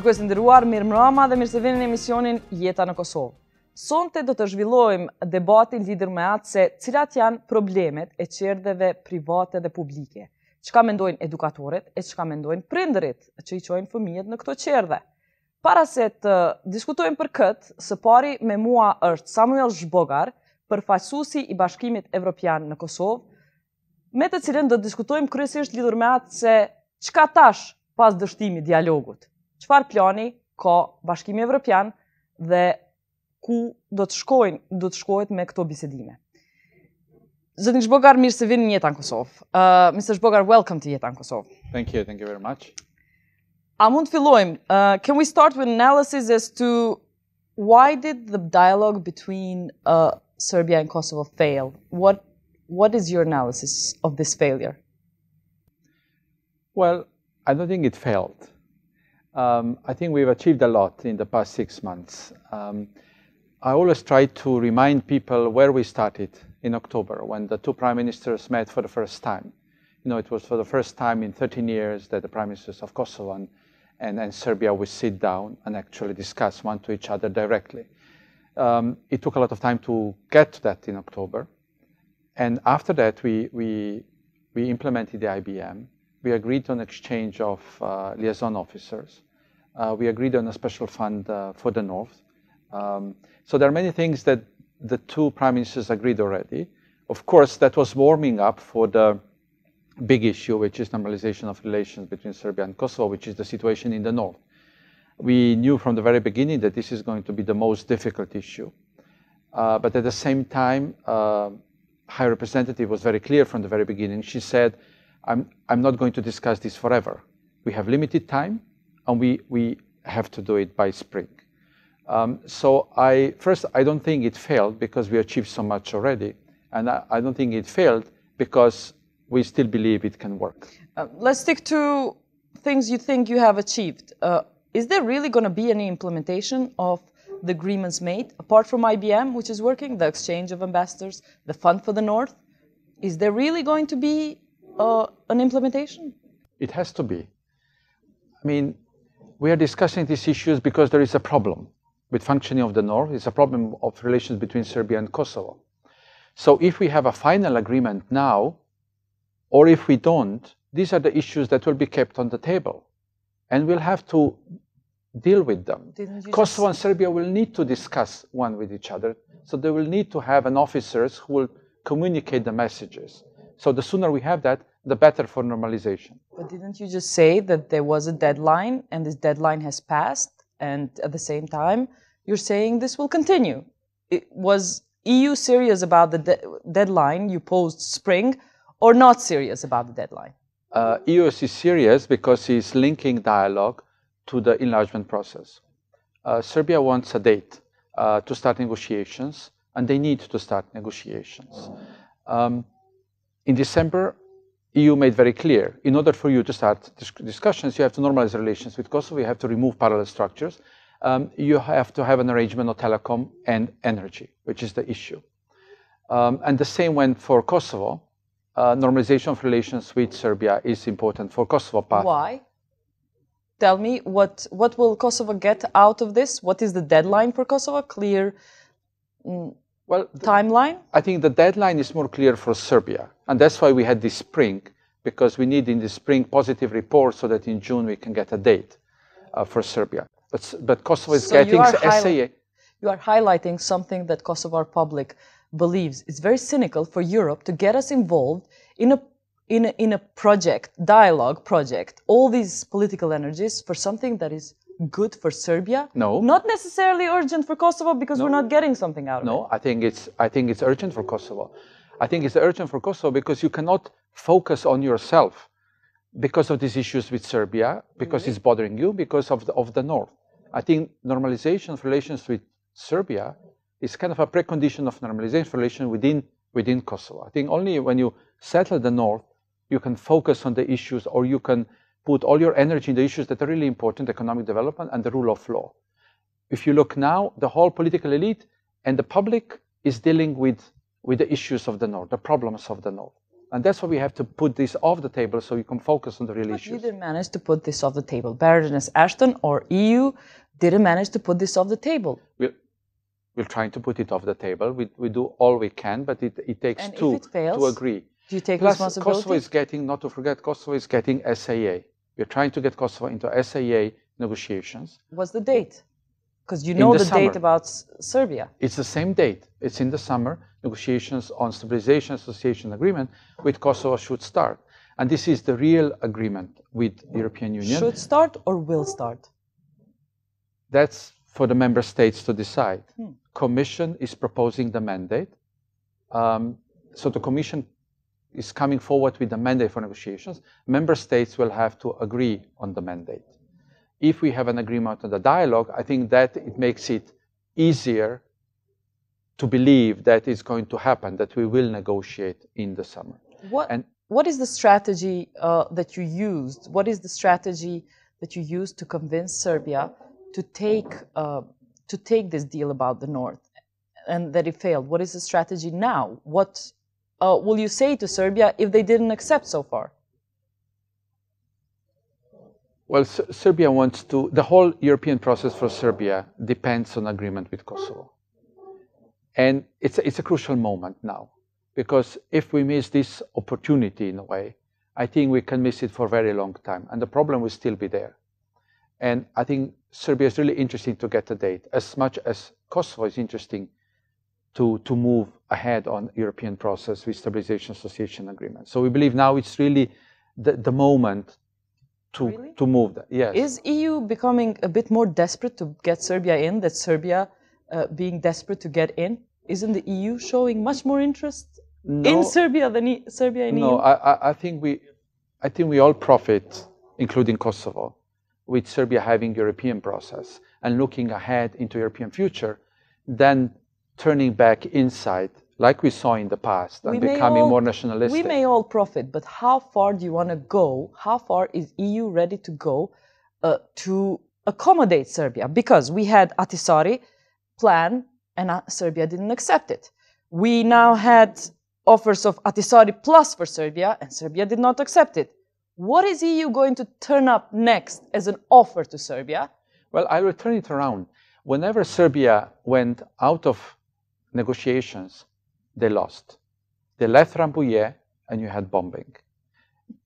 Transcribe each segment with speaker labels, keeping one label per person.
Speaker 1: Shikues të nderuar, mirëmbrëma dhe mirë se vini në emisionin Jeta në Kosovë. Sonte do të zhvillojmë debatin lidhur me atë se cilat janë problemet e qerdheve private dhe publike. Çka mendojnë edukatorët e çka mendojnë prindërit që i çojnë fëmijët në këto qerdhe. Para se të diskutojmë për këtë, së pari me mua është Pse Zhbogar, përfaqësuesi i Bashkimit Evropian në Kosovë, me të cilën do të diskutojmë kryesisht lidhur me atë se çka tash pas dështimit dialogut. Çfarë plani ka Bashkimi Evropian dhe ku do të shkohet me këto bisedime. Zotin Zhbogar, mirë se vini në Jeta në Kosovë. Mr. Zhbogar, welcome to Jeta në Kosovë.
Speaker 2: Thank you very much.
Speaker 1: A mund të fillojmë? Can we start with analysis as to why did the dialogue between Serbia and Kosovo fail? What is your analysis of this failure?
Speaker 2: Well, I don't think it failed. I think we've achieved a lot in the past 6 months. I always try to remind people where we started in October when the two prime ministers met for the first time. You know, it was for the first time in 13 years that the prime ministers of Kosovo and Serbia would sit down and actually discuss one to each other directly. It took a lot of time to get to that in October. And after that, we implemented the IBM. We agreed on exchange of liaison officers. We agreed on a special fund for the North. So there are many things that the two prime ministers agreed already. Of course, that was warming up for the big issue, which is normalization of relations between Serbia and Kosovo, which is the situation in the North. We knew from the very beginning that this is going to be the most difficult issue. But at the same time, High Representative was very clear from the very beginning. She said, I'm not going to discuss this forever. We have limited time, and we have to do it by spring. So I don't think it failed because we achieved so much already. And I don't think it failed because we still believe it can work.
Speaker 1: Let's stick to things you think you have achieved. Is there really going to be any implementation of the agreements made, apart from IBM, which is working, the exchange of ambassadors, the fund for the North? Is there really going to be an implementation?
Speaker 2: It has to be. I mean, we are discussing these issues because there is a problem with functioning of the North. It's a problem of relations between Serbia and Kosovo. So if we have a final agreement now, or if we don't, these are the issues that will be kept on the table. And we'll have to deal with them. Kosovo and Serbia will need to discuss one with each other. So they will need to have an officers who will communicate the messages. So the sooner we have that, the better for normalization.
Speaker 1: But didn't you just say that there was a deadline and this deadline has passed? And at the same time, you're saying this will continue. Was EU serious about the deadline you posed spring or not serious about the deadline?
Speaker 2: EU is serious because it's linking dialogue to the enlargement process. Serbia wants a date to start negotiations, and they need to start negotiations. In December, EU made very clear, in order for you to start discussions, you have to normalize relations with Kosovo, you have to remove parallel structures, you have to have an arrangement of telecom and energy, which is the issue. And the same went for Kosovo. Normalization of relations with Serbia is important for Kosovo path.
Speaker 1: Why? Tell me, what will Kosovo get out of this? What is the deadline for Kosovo? Clear timeline?
Speaker 2: I think the deadline is more clear for Serbia. And that's why we had this spring, because we need in the spring positive report so that in June we can get a date for Serbia. But Kosovo is getting SAA.
Speaker 1: You are highlighting something that Kosovar public believes. It's very cynical for Europe to get us involved in a project, dialogue project, all these political energies for something that is good for Serbia.
Speaker 2: No.
Speaker 1: Not necessarily urgent for Kosovo because we're not getting something out of it.
Speaker 2: No, I think it's urgent for Kosovo. I think it's urgent for Kosovo because you cannot focus on yourself because of these issues with Serbia, because it's bothering you, because of the North. I think normalization of relations with Serbia is kind of a precondition of normalization of relations within Kosovo. I think only when you settle the North, you can focus on the issues, or you can put all your energy in the issues that are really important, economic development and the rule of law. If you look now, the whole political elite and the public is dealing with the issues of the North, the problems of the North. And that's why we have to put this off the table so we can focus on the real issues.
Speaker 1: You didn't manage to put this off the table. Baroness Ashton or EU didn't manage to put this off the table.
Speaker 2: We're trying to put it off the table. We do all we can, but it takes
Speaker 1: and
Speaker 2: two
Speaker 1: if it fails,
Speaker 2: to agree.
Speaker 1: Do you take
Speaker 2: Plus,
Speaker 1: responsibility?
Speaker 2: Kosovo is getting, not to forget, Kosovo is getting SAA. We're trying to get Kosovo into SAA negotiations.
Speaker 1: What's the date? Because you know the date about Serbia.
Speaker 2: It's the same date. It's in the summer. Negotiations on Stabilization Association Agreement with Kosovo should start. And this is the real agreement with the European Union.
Speaker 1: Should start or will start?
Speaker 2: That's for the member states to decide. Commission is proposing the mandate. So the Commission is coming forward with the mandate for negotiations. Member states will have to agree on the mandate. If we have an agreement on the dialogue, I think that it makes it easier to believe that it's going to happen, that we will negotiate in the summer.
Speaker 1: What is the strategy that you used? What is the strategy that you used to convince Serbia to take this deal about the North, and that it failed? What is the strategy now? What will you say to Serbia if they didn't accept so far?
Speaker 2: Well, Serbia wants to, the whole European process for Serbia depends on agreement with Kosovo. And it's a crucial moment now, because if we miss this opportunity in a way, I think we can miss it for a very long time, and the problem will still be there. And I think Serbia is really interesting to get a date, as much as Kosovo is interesting to move ahead on European process with Stabilization Association Agreement. So we believe now it's really the moment to move that. Yes.
Speaker 1: Is EU becoming a bit more desperate to get Serbia in, that Serbia being desperate to get in? Isn't the EU showing much more interest in Serbia than Serbia in EU?
Speaker 2: No, I think we all profit, including Kosovo, with Serbia having European process and looking ahead into European future, then turning back inside, like we saw in the past, and becoming more nationalistic.
Speaker 1: We may all profit, but how far do you want to go? How far is EU ready to go to accommodate Serbia? Because we had Ahtisaari plan, and Serbia didn't accept it. We now had offers of Ahtisaari plus for Serbia, and Serbia did not accept it. What is EU going to turn up next as an offer to Serbia?
Speaker 2: Well, I will turn it around. Whenever Serbia went out of negotiations, they lost. They left Rambouillet, and you had bombing.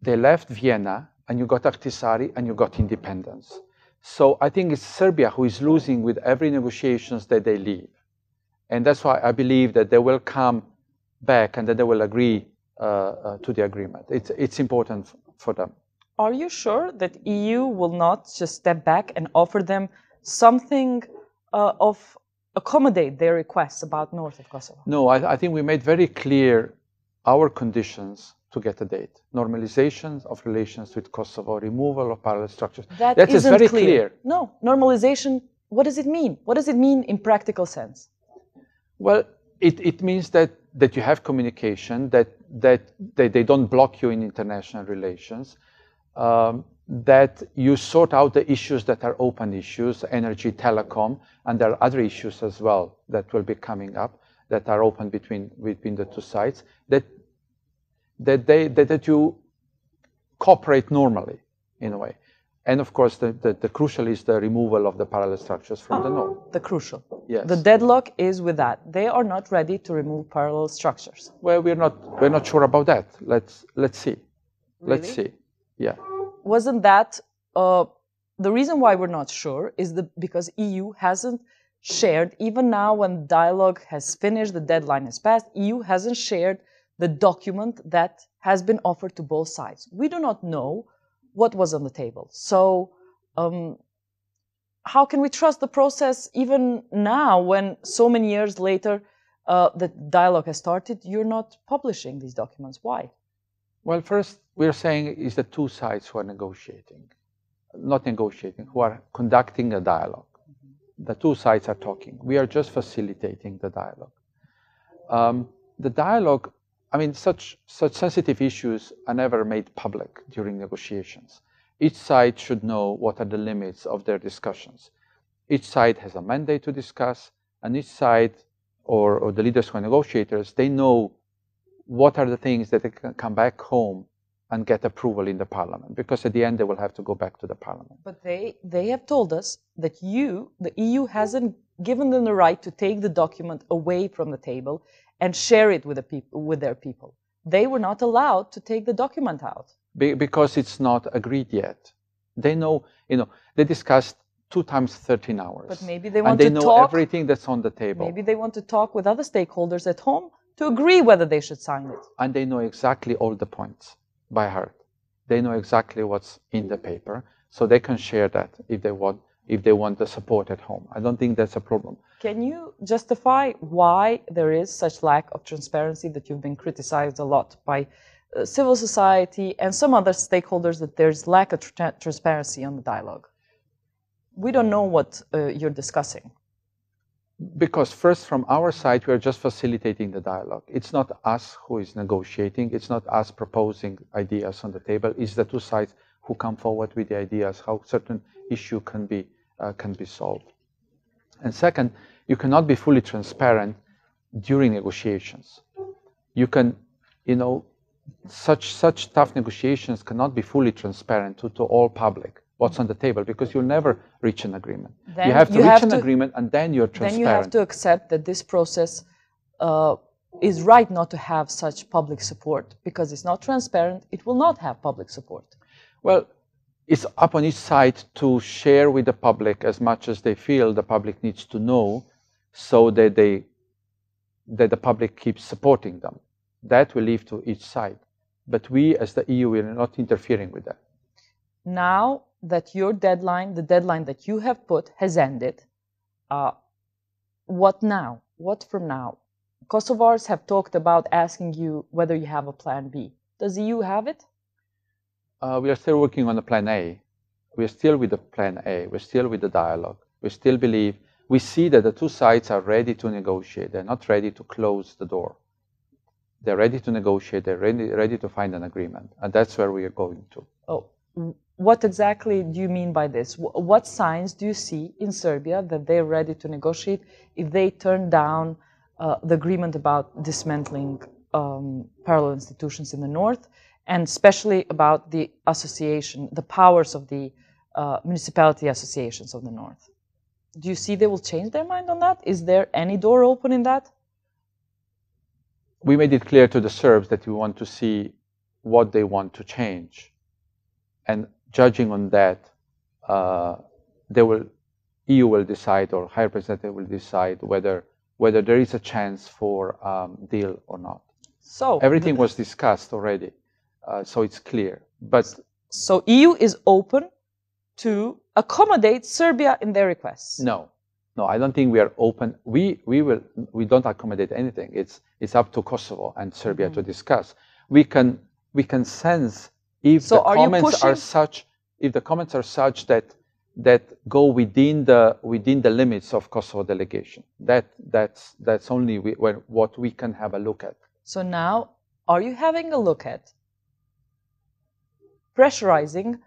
Speaker 2: They left Vienna, and you got Ahtisaari, and you got independence. So I think it's Serbia who is losing with every negotiations that they leave. And that's why I believe that they will come back and that they will agree to the agreement. It's important for them.
Speaker 1: Are you sure that EU will not just step back and offer them something of accommodate their requests about north of Kosovo?
Speaker 2: No, I think we made very clear our conditions to get a date. Normalization of relations with Kosovo, removal of parallel structures.
Speaker 1: That
Speaker 2: is very clear.
Speaker 1: No, normalization, what does it mean? What does it mean in practical sense?
Speaker 2: Well, it means that you have communication, that they don't block you in international relations, that you sort out the issues that are open issues, energy, telecom, and there are other issues as well that will be coming up that are open between the two sides, that you cooperate normally in a way. And of course, the crucial is the removal of the parallel structures from the north.
Speaker 1: The crucial.
Speaker 2: Yes.
Speaker 1: The deadlock is with that. They are not ready to remove parallel structures.
Speaker 2: Well, we're not sure about that. Let's see.
Speaker 1: Really?
Speaker 2: Let's see. Yeah.
Speaker 1: Wasn't that the reason why we're not sure is because EU hasn't shared, even now when dialogue has finished, the deadline has passed, EU hasn't shared the document that has been offered to both sides. We do not know what was on the table. So how can we trust the process even now when so many years later the dialogue has started, you're not publishing these documents? Why?
Speaker 2: Well, first, we're saying is the two sides who are negotiating, not negotiating, who are conducting a dialogue. The two sides are talking. We are just facilitating the dialogue. The dialogue, I mean, such sensitive issues are never made public during negotiations. Each side should know what are the limits of their discussions. Each side has a mandate to discuss, and each side, or the leaders who are negotiators, they know what are the things that they can come back home and get approval in the parliament, because at the end they will have to go back to the parliament.
Speaker 1: But they have told us that the EU hasn't given them the right to take the document away from the table and share it with their people. They were not allowed to take the document out.
Speaker 2: Because it's not agreed yet. They know, they discussed 2 times 13 hours.
Speaker 1: But maybe they want
Speaker 2: to talk. And they know
Speaker 1: talk,
Speaker 2: everything that's on the table.
Speaker 1: Maybe they want to talk with other stakeholders at home to agree whether they should sign it.
Speaker 2: And they know exactly all the points by heart. They know exactly what's in the paper, so they can share that if they want the support at home. I don't think that's a problem.
Speaker 1: Can you justify why there is such lack of transparency that you've been criticized a lot by civil society and some other stakeholders, that there's lack of transparency on the dialogue? We don't know what you're discussing.
Speaker 2: Because first, from our side, we are just facilitating the dialogue. It's not us who is negotiating. It's not us proposing ideas on the table. It's the 2 sides who come forward with the ideas how certain issue can be solved. And second, you cannot be fully transparent during negotiations. You can, such tough negotiations cannot be fully transparent to all public, what's on the table, because you'll never reach an agreement.
Speaker 1: Then
Speaker 2: you have to reach an agreement, and then you're transparent.
Speaker 1: Then you have to accept that this process is right not to have such public support, because it's not transparent, it will not have public support.
Speaker 2: Well, it's up on each side to share with the public as much as they feel the public needs to know, so that the public keeps supporting them. That will leave to each side. But we, as the EU, we are not interfering with that.
Speaker 1: Now that your deadline, the deadline that you have put, has ended, what now? What from now? Kosovars have talked about asking you whether you have a plan B. Does the EU have it?
Speaker 2: We are still working on the plan A. We are still with the plan A. We're still with the dialogue. We still believe, we see that the 2 sides are ready to negotiate. They're not ready to close the door. They're ready to negotiate. They're ready to find an agreement. And that's where we are going to.
Speaker 1: Oh, what exactly do you mean by this? What signs do you see in Serbia that they're ready to negotiate if they turn down the agreement about dismantling parallel institutions in the north, and especially about the association, the powers of the municipality associations of the north? Do you see they will change their mind on that? Is there any door open in that?
Speaker 2: We made it clear to the Serbs that we want to see what they want to change. And judging on that, EU will decide, or High Representative will decide whether there is a chance for deal or not. So everything was discussed already, so it's clear.
Speaker 1: So EU is open to accommodate Serbia in their requests?
Speaker 2: No, I don't think we are open. We don't accommodate anything. It's up to Kosovo and Serbia to discuss. We can sense if the comments are such, that go within the limits of Kosovo delegation. That's only what we can have a look at.
Speaker 1: So now, are you having a look at pressurizing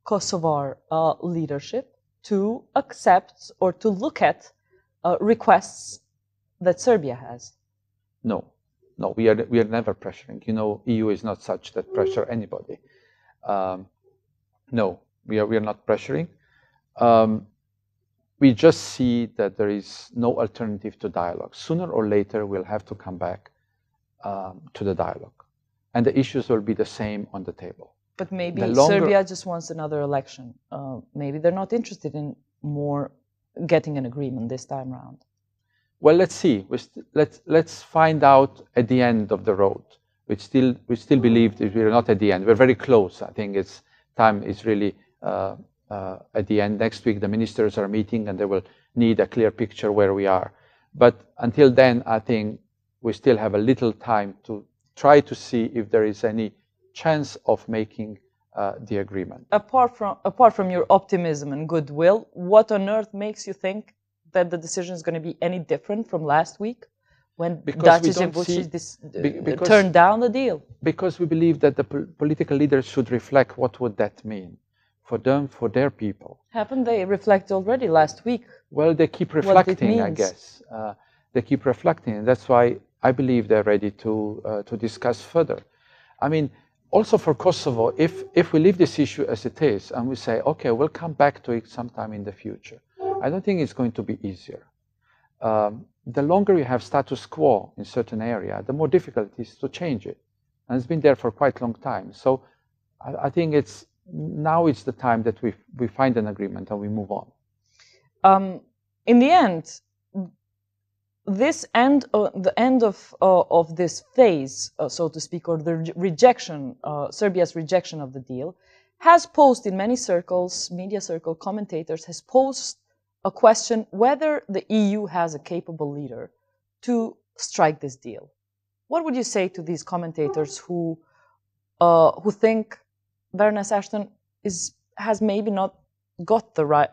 Speaker 1: Kosovar leadership to accept or to look at requests that Serbia has?
Speaker 2: No, we are never pressuring. EU is not such that pressure anybody. No, we are not pressuring. We just see that there is no alternative to dialogue. Sooner or later, we'll have to come back to the dialogue, and the issues will be the same on the table.
Speaker 1: But maybe Serbia just wants another election. Maybe they're not interested in getting an agreement this time around.
Speaker 2: Well, let's see. Let's find out at the end of the road. We still believe that we're not at the end. We're very close. I think time is really at the end. Next week, the ministers are meeting, and they will need a clear picture where we are. But until then, I think we still have a little time to try to see if there is any chance of making the agreement.
Speaker 1: Apart from your optimism and goodwill, what on earth makes you think that the decision is going to be any different from last week, when Dacic turned down the deal?
Speaker 2: Because we believe that the political leaders should reflect what would that mean for them, for their people.
Speaker 1: Haven't they reflected already last week?
Speaker 2: Well, they keep reflecting, I guess. They keep reflecting, and that's why I believe they're ready to discuss further. I mean, also for Kosovo, if we leave this issue as it is and we say, okay, we'll come back to it sometime in the future, I don't think it's going to be easier. The longer you have status quo in certain area, the more difficult it is to change it. And it's been there for quite a long time. So I think now it's the time that we find an agreement and we move on.
Speaker 1: In the end, the end of this phase, so to speak, or the rejection, Serbia's rejection of the deal, has posed in many circles, media circle commentators, has posed a question whether the EU has a capable leader to strike this deal. What would you say to these commentators who think Baroness Ashton has maybe not got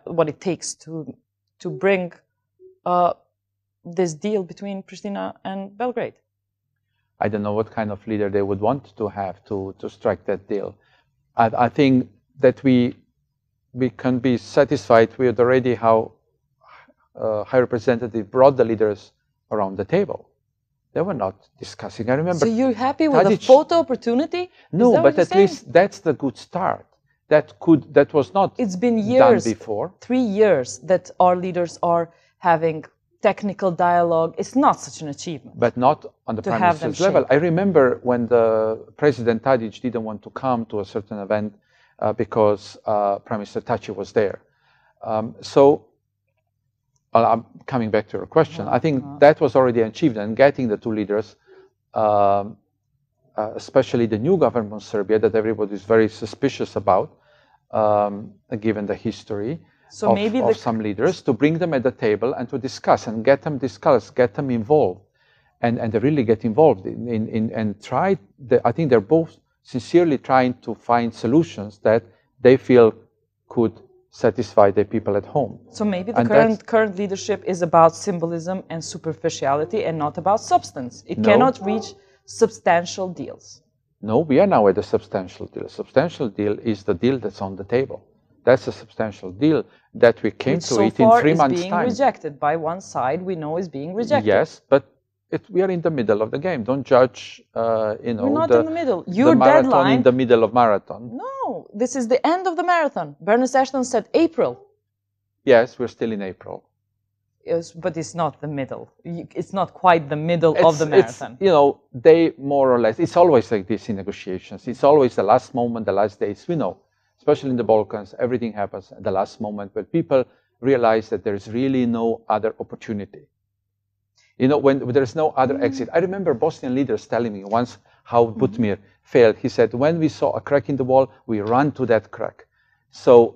Speaker 1: what it takes to bring this deal between Pristina and Belgrade?
Speaker 2: I don't know what kind of leader they would want to have to strike that deal. I think that we can be satisfied with already how High Representative brought the leaders around the table. They were not discussing. I remember.
Speaker 1: So you're happy with the photo opportunity?
Speaker 2: No, but at least that's the good start. That was not.
Speaker 1: It's been years,
Speaker 2: done before.
Speaker 1: 3 years that our leaders are having technical dialogue. It's not such an achievement.
Speaker 2: But not on the Prime Minister's level. I remember when the President Tadic didn't want to come to a certain event because Prime Minister Taci was there. So I'm coming back to your question. I think that was already achieved, and getting the two leaders, especially the new government of Serbia, that everybody is very suspicious about, given the history of some leaders, to bring them at the table and to discuss and get them involved, and they really get involved and try. I think they're both sincerely trying to find solutions that they feel could satisfy the people at home.
Speaker 1: So maybe the current leadership is about symbolism and superficiality and not about substance. It cannot reach substantial deals.
Speaker 2: No, we are now at a substantial deal. A substantial deal is the deal that's on the table. That's a substantial deal that we came to it in 3 months' time.
Speaker 1: So far is being rejected by one side. We know is being rejected.
Speaker 2: Yes, but we are in the middle of the game. Don't judge,
Speaker 1: We're not in the middle.
Speaker 2: Your deadline in the middle of marathon.
Speaker 1: No, this is the end of the marathon. Baroness Ashton said April.
Speaker 2: Yes, we're still in April.
Speaker 1: Yes, but it's not the middle. It's not quite the middle of the marathon.
Speaker 2: They more or less. It's always like this in negotiations. It's always the last moment, the last days. We know, especially in the Balkans, everything happens at the last moment where people realize that there is really no other opportunity. When there's no other exit. I remember Bosnian leaders telling me once how Butmir failed. He said, when we saw a crack in the wall, we ran to that crack. So,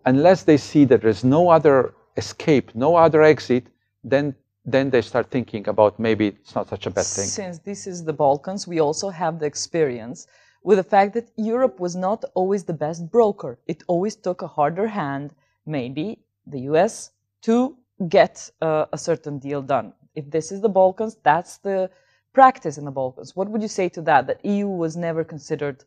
Speaker 2: unless they see that there's no other escape, no other exit, then they start thinking about maybe it's not such a bad thing.
Speaker 1: Since this is the Balkans, we also have the experience with the fact that Europe was not always the best broker. It always took a harder hand, maybe the US, to get a certain deal done. If this is the Balkans, that's the practice in the Balkans. What would you say to that? That EU was never considered,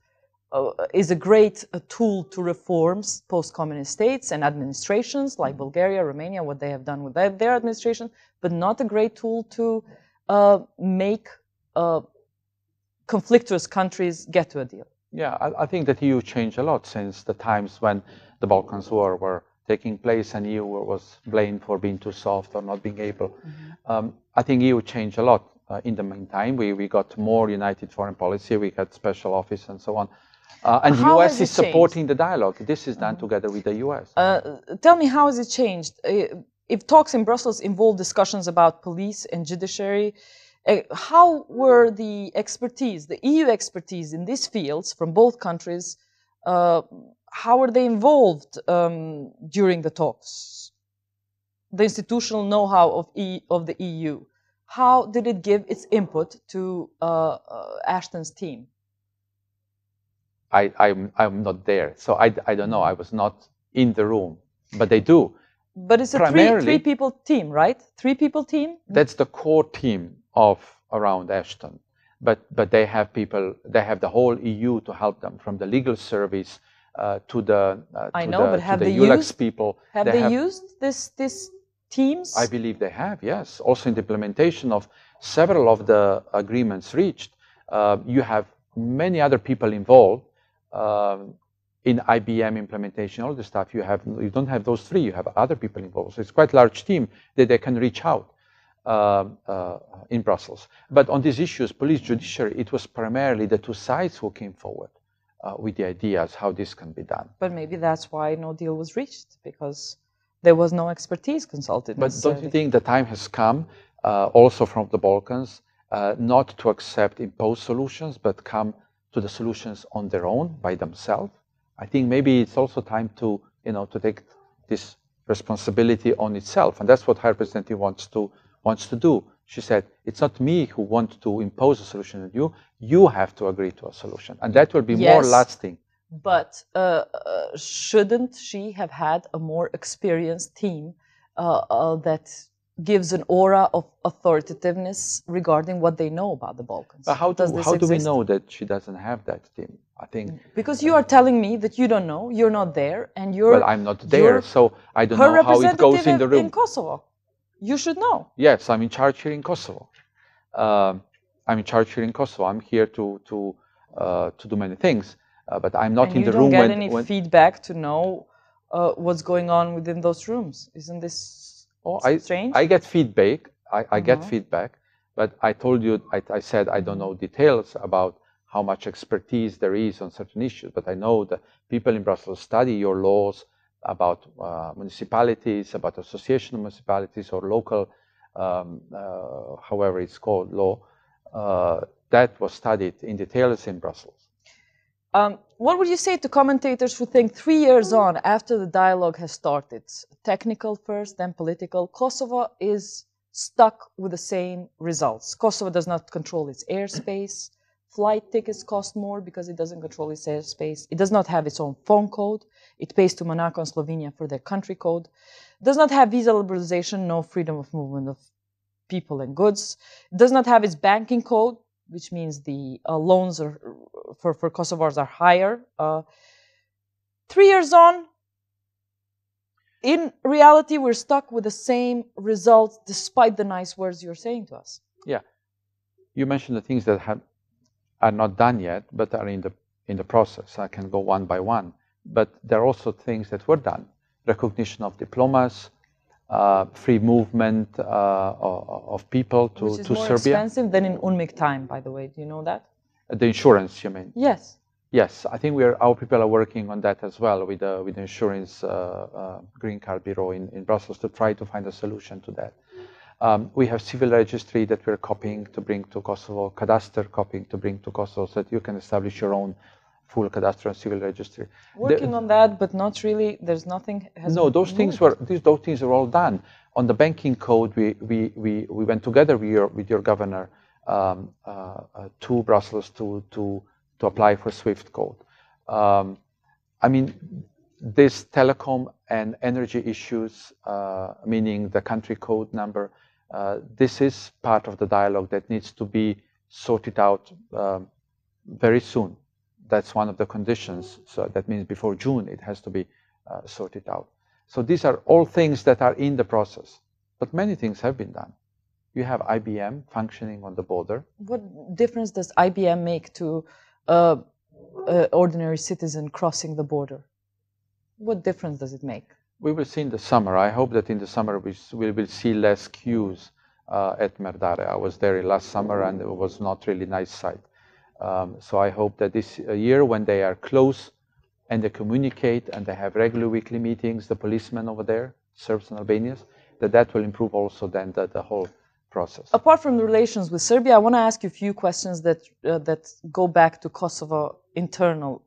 Speaker 1: is a great tool to reforms post-communist states and administrations like Bulgaria, Romania, what they have done with their administration, but not a great tool to make conflictuous countries get to a deal.
Speaker 2: Yeah, I think that EU changed a lot since the times when the Balkans War were taking place and EU was blamed for being too soft or not being able. I think EU changed a lot in the meantime. We got more united foreign policy, we had special office and so on. And the US is supporting the dialogue. This is done together with the US.
Speaker 1: Tell me, how has it changed? If talks in Brussels involve discussions about police and judiciary, how were the expertise, the EU expertise in these fields from both countries, how are they involved during the talks? The institutional know-how of the EU, how did it give its input to Ashton's team?
Speaker 2: I'm not there, so I don't know. I was not in the room, but they do.
Speaker 1: But it's a three-people team, right? Three-people team?
Speaker 2: That's the core team of around Ashton. But they have people, they have the whole EU to help them, from the legal service to the ULEX people.
Speaker 1: Have they used these teams?
Speaker 2: I believe they have, yes. Also in the implementation of several of the agreements reached, you have many other people involved in IBM implementation, all the stuff. You don't have those three, you have other people involved. So it's quite a large team that they can reach out in Brussels. But on these issues, police, judiciary, it was primarily the two sides who came forward with the ideas how this can be done.
Speaker 1: But maybe that's why no deal was reached, because there was no expertise consulted.
Speaker 2: But don't you think the time has come, also from the Balkans, not to accept imposed solutions, but come to the solutions on their own, by themselves? I think maybe it's also time to, to take this responsibility on itself, and that's what High Representative wants to do. She said, it's not me who want to impose a solution on you. You have to agree to a solution, and that will be more lasting.
Speaker 1: But shouldn't she have had a more experienced team that gives an aura of authoritativeness regarding what they know about the Balkans?
Speaker 2: But how do we know that she doesn't have that team? I think
Speaker 1: because you are telling me that you don't know, you're not there, and you're
Speaker 2: well, I'm not there, so I don't know how it goes in the room.
Speaker 1: In Kosovo, you should know.
Speaker 2: Yes, I'm in charge here in Kosovo. I'm in charge here in Kosovo. I'm here to do many things, but I'm not in the room.
Speaker 1: You don't get any feedback to know what's going on within those rooms. Isn't this strange?
Speaker 2: I get feedback. I get feedback, but I told you, I said I don't know details about how much expertise there is on certain issues, but I know that people in Brussels study your laws about municipalities, about association of municipalities or local, however it's called, law. That was studied in details in Brussels.
Speaker 1: What would you say to commentators who think 3 years on, after the dialogue has started, technical first, then political, Kosovo is stuck with the same results? Kosovo does not control its airspace. Flight tickets cost more because it doesn't control its airspace. It does not have its own phone code. It pays to Monaco and Slovenia for their country code. It does not have visa liberalization, no freedom of movement of people and goods. It does not have its banking code, which means the loans for Kosovars are higher. 3 years on, in reality, we're stuck with the same results despite the nice words you're saying to us.
Speaker 2: Yeah. You mentioned the things that are not done yet, but are in the process. I can go one by one. But there are also things that were done. Recognition of diplomas, free movement of people to Serbia.
Speaker 1: Which is more expensive than in UNMIK time, by the way. Do you know that?
Speaker 2: The insurance, you mean?
Speaker 1: Yes.
Speaker 2: Yes, I think our people are working on that as well with the insurance green card bureau in Brussels to try to find a solution to that. We have civil registry that we're copying to bring to Kosovo, cadastre copying to bring to Kosovo, so that you can establish your own full cadastre and civil registry.
Speaker 1: Working on that, but not really. There's nothing.
Speaker 2: No, those things are all done. On the banking code, we went together with your governor to Brussels to apply for SWIFT code. I mean, this telecom and energy issues, meaning the country code number, this is part of the dialogue that needs to be sorted out very soon. That's one of the conditions. So that means before June, it has to be sorted out. So these are all things that are in the process. But many things have been done. You have IBM functioning on the border.
Speaker 1: What difference does IBM make to ordinary citizen crossing the border? What difference does it make?
Speaker 2: We will see in the summer. I hope that in the summer we will see less queues at Merdare. I was there last summer and it was not really nice sight. So I hope that this year, when they are close and they communicate and they have regular weekly meetings, the policemen over there, Serbs and Albanians, that will improve also then the whole process.
Speaker 1: Apart from the relations with Serbia, I want to ask you a few questions that go back to Kosovo internal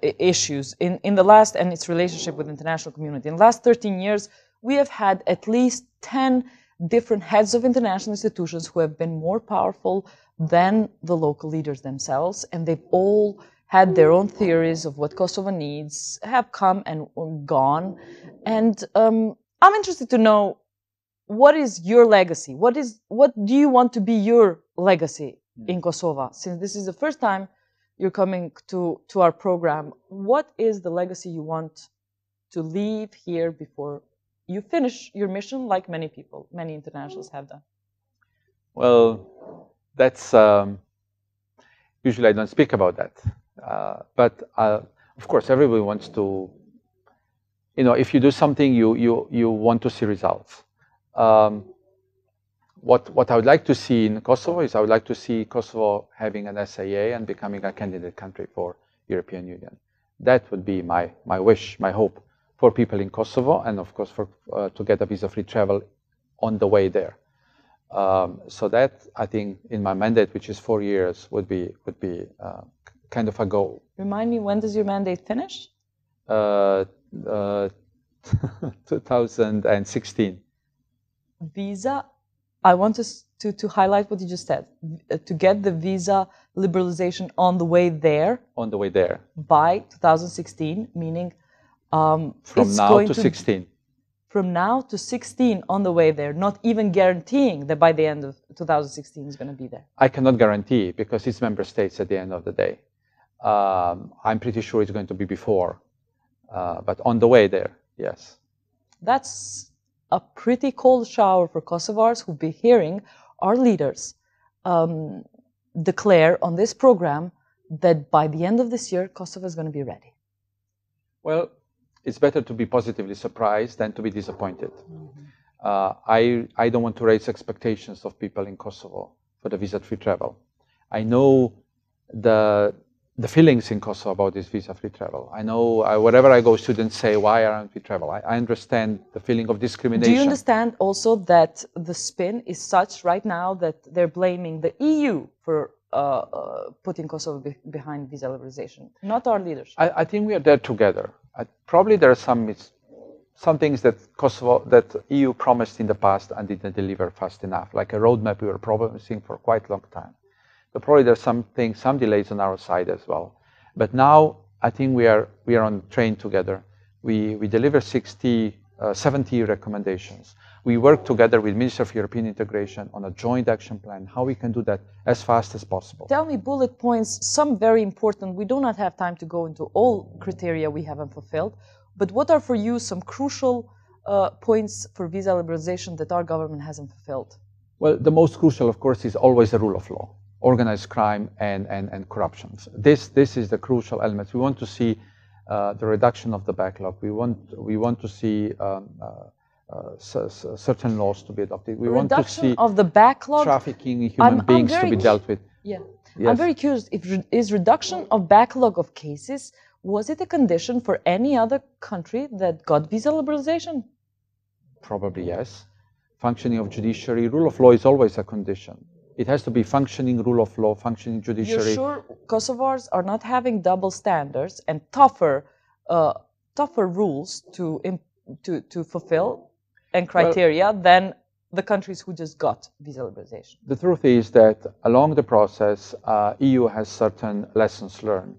Speaker 1: issues in the last, and its relationship with the international community. In the last 13 years, we have had at least 10 different heads of international institutions who have been more powerful than the local leaders themselves, and they've all had their own theories of what Kosovo needs, have come and gone. And I'm interested to know, what is your legacy? What do you want to be your legacy in Kosovo? Since this is the first time you're coming to our program, what is the legacy you want to leave here before you finish your mission, like many people, many internationals have done?
Speaker 2: Well, that's usually I don't speak about that, but of course everybody wants to. You know, if you do something, you want to see results. What I would like to see in Kosovo is I would like to see Kosovo having an SAA and becoming a candidate country for European Union. That would be my wish, my hope for people in Kosovo, and of course for to get a visa-free travel on the way there. So that, I think, in my mandate, which is 4 years, would be kind of a goal.
Speaker 1: Remind me, when does your mandate finish?
Speaker 2: 2016.
Speaker 1: Visa, I want us to highlight what you just said. To get the visa liberalization on the way there.
Speaker 2: On the way there.
Speaker 1: By 2016, meaning
Speaker 2: from now to 16.
Speaker 1: From now to 16 on the way there, not even guaranteeing that by the end of 2016 is going to be there.
Speaker 2: I cannot guarantee, because it's member states at the end of the day. I'm pretty sure it's going to be before, but on the way there, yes.
Speaker 1: That's a pretty cold shower for Kosovars who'll be hearing our leaders declare on this program that by the end of this year, Kosovo is going to be ready.
Speaker 2: Well, it's better to be positively surprised than to be disappointed. I don't want to raise expectations of people in Kosovo for the visa-free travel. I know the feelings in Kosovo about this visa-free travel. I know wherever I go, students say, why aren't we travel? I understand the feeling of discrimination.
Speaker 1: Do you understand also that the spin is such right now that they're blaming the EU for putting Kosovo behind visa liberalization, not our leaders?
Speaker 2: I think we are there together. Probably there are some things that EU promised in the past and didn't deliver fast enough, like a roadmap we were promising for quite a long time. But probably there's some delays on our side as well. But now I think we are on the train together. We deliver 70 recommendations. We work together with Minister of European Integration on a joint action plan, how we can do that as fast as possible.
Speaker 1: Tell me bullet points, some very important. We do not have time to go into all criteria we haven't fulfilled, but what are for you some crucial points for visa liberalization that our government hasn't fulfilled?
Speaker 2: Well, the most crucial, of course, is always the rule of law, organized crime and corruption. This is the crucial element. We want to see the reduction of the backlog. We want to see certain laws to be adopted. We want to see
Speaker 1: of the backlog,
Speaker 2: trafficking in human beings to be dealt with.
Speaker 1: Yeah,
Speaker 2: yes.
Speaker 1: I'm very curious. Is reduction of backlog of cases, was it a condition for any other country that got visa liberalization?
Speaker 2: Probably yes. Functioning of judiciary, rule of law is always a condition. It has to be functioning rule of law, functioning judiciary.
Speaker 1: You're sure Kosovars are not having double standards and tougher rules to fulfill and criteria than the countries who just got visa liberalization?
Speaker 2: The truth is that along the process, EU has certain lessons learned,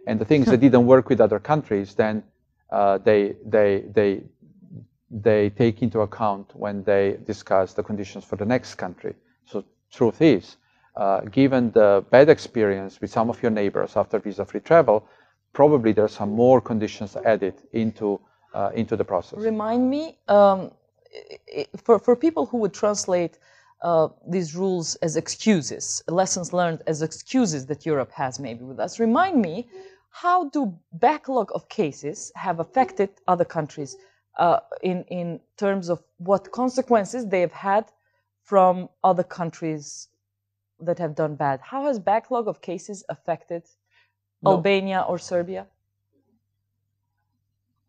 Speaker 2: and the things that didn't work with other countries, then they take into account when they discuss the conditions for the next country. So truth is, given the bad experience with some of your neighbors after visa-free travel, probably there are some more conditions added into the process.
Speaker 1: Remind me, for people who would translate these rules as excuses, lessons learned as excuses that Europe has maybe with us, remind me, how do backlog of cases have affected other countries in terms of what consequences they have had from other countries that have done bad? How has backlog of cases affected Albania or Serbia?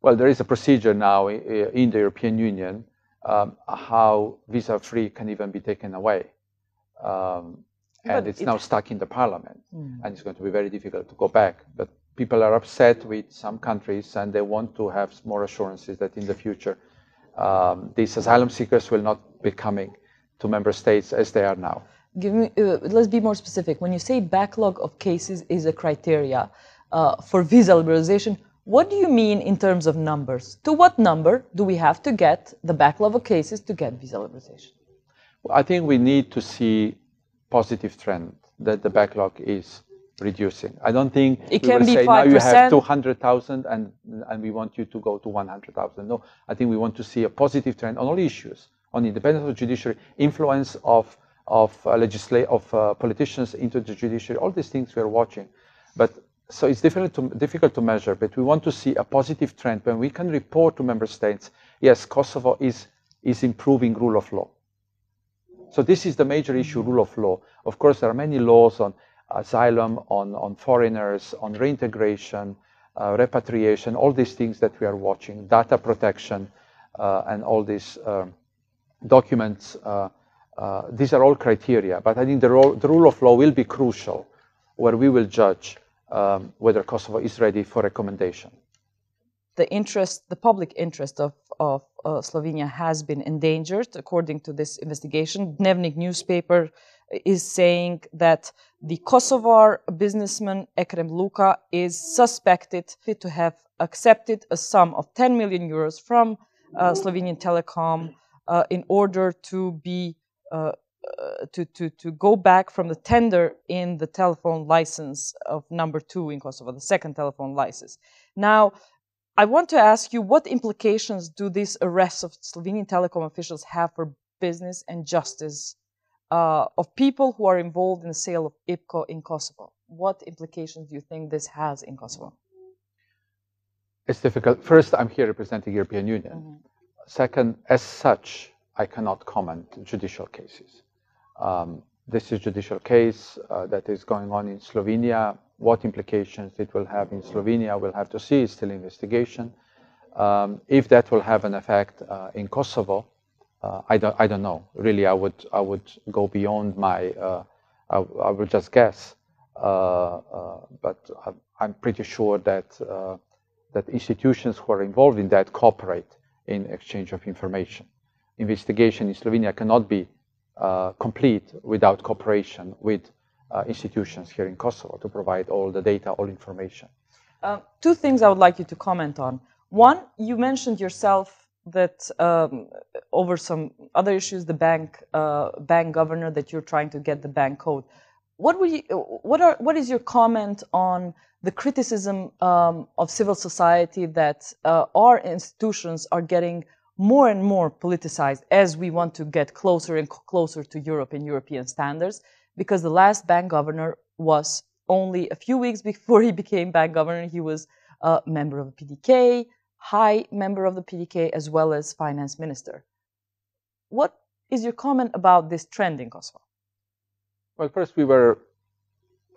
Speaker 2: Well, there is a procedure now in the European Union how visa-free can even be taken away. And it's now stuck in the parliament, and it's going to be very difficult to go back. But people are upset with some countries, and they want to have more assurances that in the future these asylum seekers will not be coming to member states as they are now.
Speaker 1: Let's be more specific. When you say backlog of cases is a criteria for visa liberalization, what do you mean in terms of numbers? To what number do we have to get the backlog of cases to get visa liberalization?
Speaker 2: Well, I think we need to see positive trend that the backlog is reducing. I don't think
Speaker 1: it can be 5%.
Speaker 2: Now you have 200,000 and we want you to go to 100,000. No, I think we want to see a positive trend on all issues, on independence of judiciary, influence of of politicians into the judiciary. All these things we are watching, but so it's difficult to measure. But we want to see a positive trend when we can report to member states, yes, Kosovo is improving rule of law. So this is the major issue, rule of law. Of course, there are many laws on asylum, on foreigners, on reintegration, repatriation, all these things that we are watching, data protection, and all these documents. These are all criteria, but I think the rule of law will be crucial, where we will judge whether Kosovo is ready for recommendation.
Speaker 1: The public interest of Slovenia has been endangered, according to this investigation. Dnevnik newspaper is saying that the Kosovar businessman Ekrem Luka is suspected to have accepted a sum of 10 million euros from Slovenian Telecom in order to be to go back from the tender in the telephone license of number 2 in Kosovo, the second telephone license. Now, I want to ask you, what implications do these arrests of Slovenian telecom officials have for business and justice of people who are involved in the sale of IPCO in Kosovo? What implications do you think this has in Kosovo?
Speaker 2: It's difficult. First, I'm here representing the European Union. Mm-hmm. Second, as such, I cannot comment on judicial cases. This is a judicial case that is going on in Slovenia. What implications it will have in Slovenia, we'll have to see. It's still investigation. If that will have an effect in Kosovo, I don't know. Really, I would go beyond my. I would just guess. But I'm pretty sure that that institutions who are involved in that cooperate in exchange of information. Investigation in Slovenia cannot be complete without cooperation with institutions here in Kosovo to provide all the data, all information.
Speaker 1: Two things I would like you to comment on. One, you mentioned yourself that over some other issues, the bank governor, that you're trying to get the bank code. What is your comment on the criticism of civil society that our institutions are getting more and more politicized as we want to get closer and closer to Europe and European standards? Because the last bank governor was only a few weeks before he became bank governor, he was a member of the PDK, high member of the PDK, as well as finance minister. What is your comment about this trend in Kosovo?
Speaker 2: Well, first, we were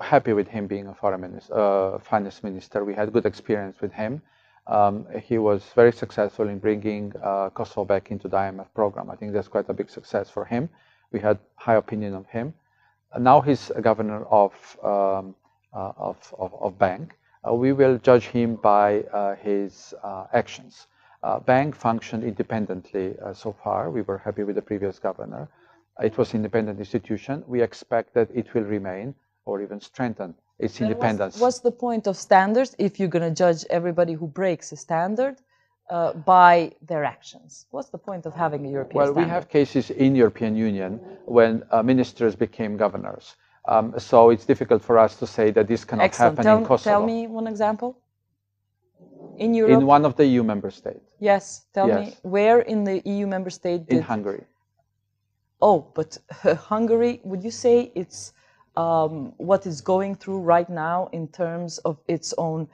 Speaker 2: happy with him being a finance minister. We had good experience with him. He was very successful in bringing Kosovo back into the IMF program. I think that's quite a big success for him. We had high opinion of him. Now he's a governor of bank. We will judge him by his actions. Bank functioned independently so far. We were happy with the previous governor. It was an independent institution. We expect that it will remain or even strengthen its independence.
Speaker 1: What's the point of standards if you're going to judge everybody who breaks a standard by their actions? What's the point of having a European standard?
Speaker 2: Well, we have cases in European Union when ministers became governors. So it's difficult for us to say that this cannot happen in Kosovo.
Speaker 1: Tell me one example. In Europe?
Speaker 2: In one of the EU member states.
Speaker 1: Yes, tell me. Where in the EU member state did...
Speaker 2: In Hungary.
Speaker 1: Oh, but Hungary, would you say it's what is going through right now in terms of its own...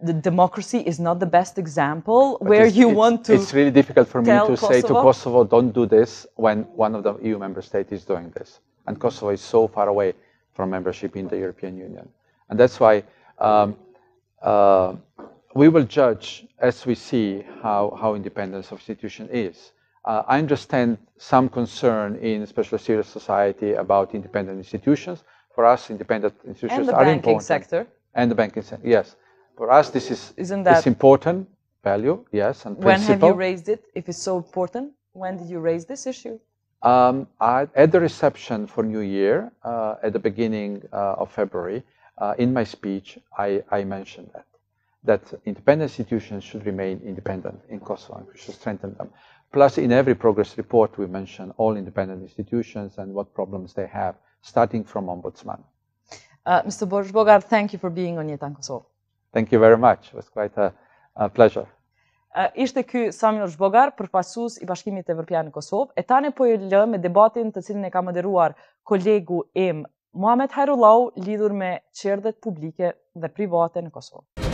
Speaker 1: the democracy is not the best example
Speaker 2: but
Speaker 1: where you want to...
Speaker 2: It's really difficult for me to say to Kosovo, don't do this when one of the EU member states is doing this. And Kosovo is so far away from membership in the European Union. And that's why we will judge as we see how independence of institution is. I understand some concern in especially civil society about independent institutions. For us, independent institutions are important.
Speaker 1: And the banking sector.
Speaker 2: And the banking sector, yes. For us, this is important value, yes, and principle.
Speaker 1: When have you raised it? If it's so important, when did you raise this issue?
Speaker 2: At the reception for New Year, at the beginning of February, in my speech, I mentioned that independent institutions should remain independent in Kosovo, and we should strengthen them. Plus, in every progress report, we mention all independent institutions and what problems they have, starting from Ombudsman.
Speaker 1: Mr. Zbogar, thank you for being on Jeta in Kosovo.
Speaker 2: Thank you very much. It was quite a pleasure.
Speaker 1: Ishte ky Pse Zhbogar, përfaqësues i Bashkimit Evropian në Kosovë, e tani po e lë me debatin të cilin e ka moderuar kolegu im Muhamet Hajrullahu lidhur me çerdhet publike dhe private në Kosovë.